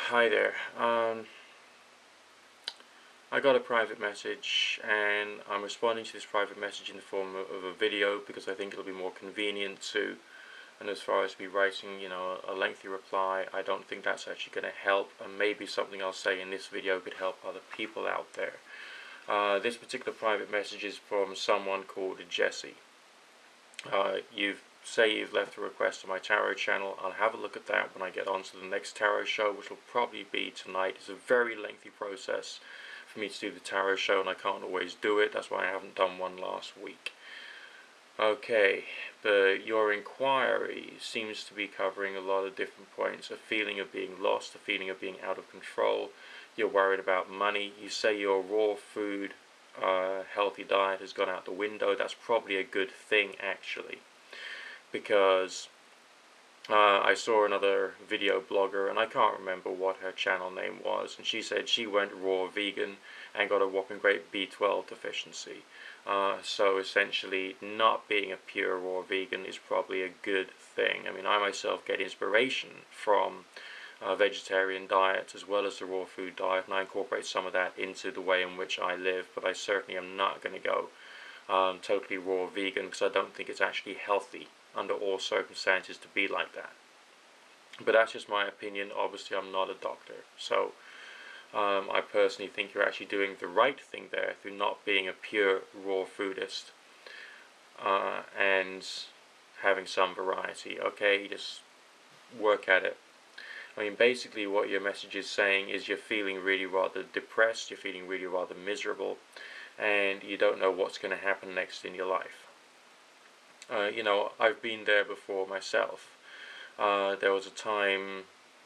Hi there. I got a private message and I'm responding to this private message in the form of a video because I think it'll be more convenient to, and as far as me writing, a lengthy reply, I don't think that's actually going to help, and maybe something I'll say in this video could help other people out there. This particular private message is from someone called Jessie. You've left a request on my tarot channel. I'll have a look at that when I get on to the next tarot show, which will probably be tonight. It's a very lengthy process for me to do the tarot show, and I can't always do it. That's why I haven't done one last week. Okay, but your inquiry seems to be covering a lot of different points. A feeling of being lost, a feeling of being out of control. You're worried about money. You say your raw food, healthy diet has gone out the window. That's probably a good thing, actually, because I saw another video blogger, and I can't remember what her channel name was, and she said she went raw vegan and got a whopping great B12 deficiency. So essentially, not being a pure raw vegan is probably a good thing. I mean, I myself get inspiration from vegetarian diet as well as the raw food diet, and I incorporate some of that into the way in which I live, but I certainly am not going to go totally raw vegan, because I don't think it's actually healthy under all circumstances to be like that. But that's just my opinion. Obviously, I'm not a doctor, so I personally think you're actually doing the right thing there through not being a pure raw foodist and having some variety. Okay, just work at it. I mean, basically what your message is saying is you're feeling really rather depressed, you're feeling really rather miserable, and you don't know what's going to happen next in your life. I've been there before myself. There was a time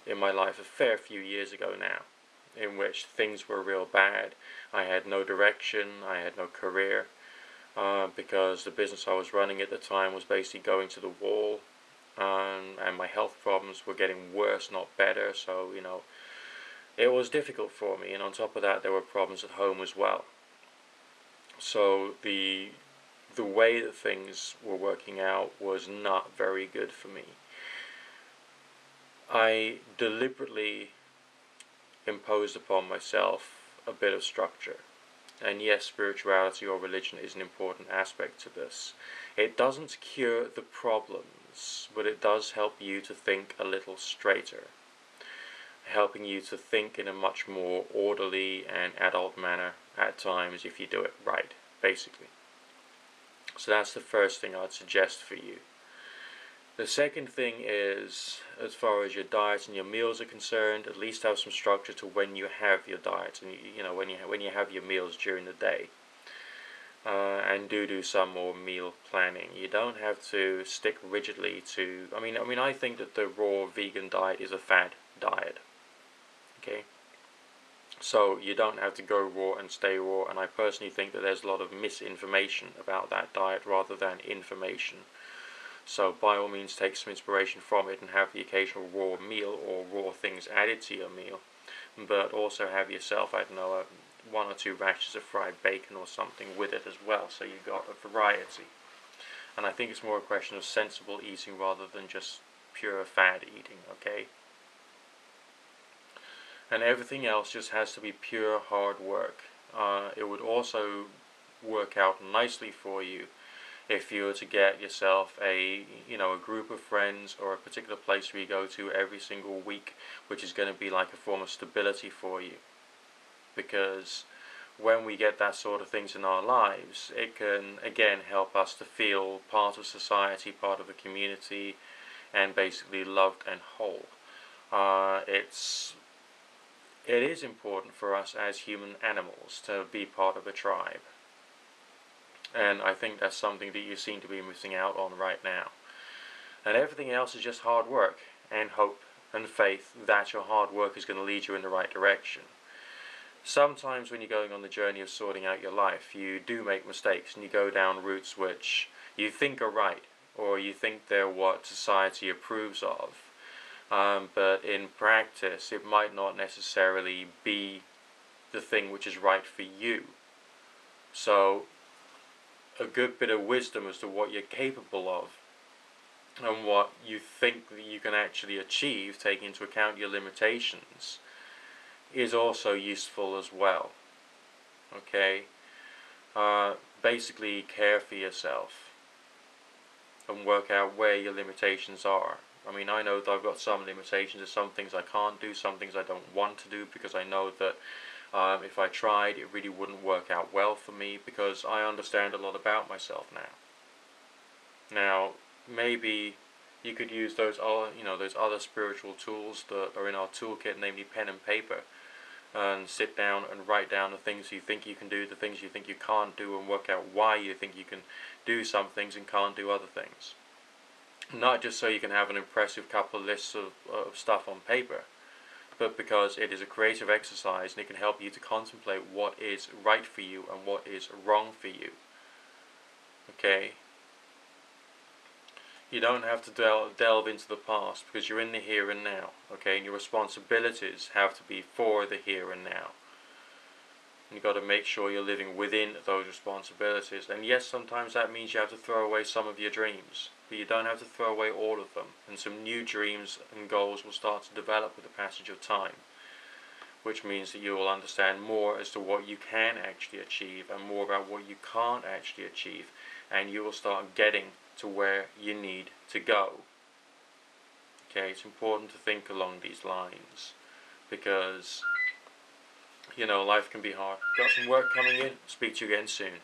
in my life, a fair few years ago now, in which things were real bad. I had no direction, I had no career, because the business I was running at the time was basically going to the wall, and my health problems were getting worse, not better, so, it was difficult for me, and on top of that there were problems at home as well. So the way that things were working out was not very good for me. I deliberately imposed upon myself a bit of structure. And yes, spirituality or religion is an important aspect to this. It doesn't cure the problems, but it does help you to think a little straighter, helping you to think in a much more orderly and adult manner at times if you do it right, basically. So that's the first thing I'd suggest for you. The second thing is, as far as your diet and your meals are concerned, at least have some structure to when you have your diet and when you have your meals during the day. And do some more meal planning. You don't have to stick rigidly to. I mean, I think that the raw vegan diet is a fad diet. Okay. So you don't have to go raw and stay raw, and I personally think that there's a lot of misinformation about that diet rather than information. So by all means take some inspiration from it and have the occasional raw meal or raw things added to your meal, but also have yourself, I don't know, 1 or 2 rashers of fried bacon or something with it as well, so you've got a variety. And I think it's more a question of sensible eating rather than just pure fad eating, okay? And everything else just has to be pure hard work. It would also work out nicely for you if you were to get yourself a group of friends or a particular place where you go to every single week, which is going to be like a form of stability for you. Because when we get that sort of things in our lives, it can again help us to feel part of society, part of a community, and basically loved and whole. It is important for us as human animals to be part of a tribe. And I think that's something that you seem to be missing out on right now. And everything else is just hard work and hope and faith that your hard work is going to lead you in the right direction. Sometimes when you're going on the journey of sorting out your life, you do make mistakes and you go down routes which you think are right, or you think they're what society approves of. But in practice, it might not necessarily be the thing which is right for you. So a good bit of wisdom as to what you're capable of and what you think that you can actually achieve, taking into account your limitations, is also useful as well. Okay, basically care for yourself and work out where your limitations are. I mean, I know that I've got some limitations. There's some things I can't do, some things I don't want to do, because I know that if I tried, it really wouldn't work out well for me, because I understand a lot about myself now. Now, maybe you could use those those other spiritual tools that are in our toolkit, namely pen and paper, and sit down and write down the things you think you can do, the things you think you can't do, and work out why you think you can do some things and can't do other things. Not just so you can have an impressive couple of lists of stuff on paper, but because it is a creative exercise and it can help you to contemplate what is right for you and what is wrong for you. Okay? You don't have to delve into the past, because you're in the here and now. Okay? And your responsibilities have to be for the here and now. And you've got to make sure you're living within those responsibilities. And yes, sometimes that means you have to throw away some of your dreams, but you don't have to throw away all of them. And some new dreams and goals will start to develop with the passage of time, which means that you will understand more as to what you can actually achieve and more about what you can't actually achieve, and you will start getting to where you need to go. Okay, it's important to think along these lines, because life can be hard. Got some work coming in. Speak to you again soon.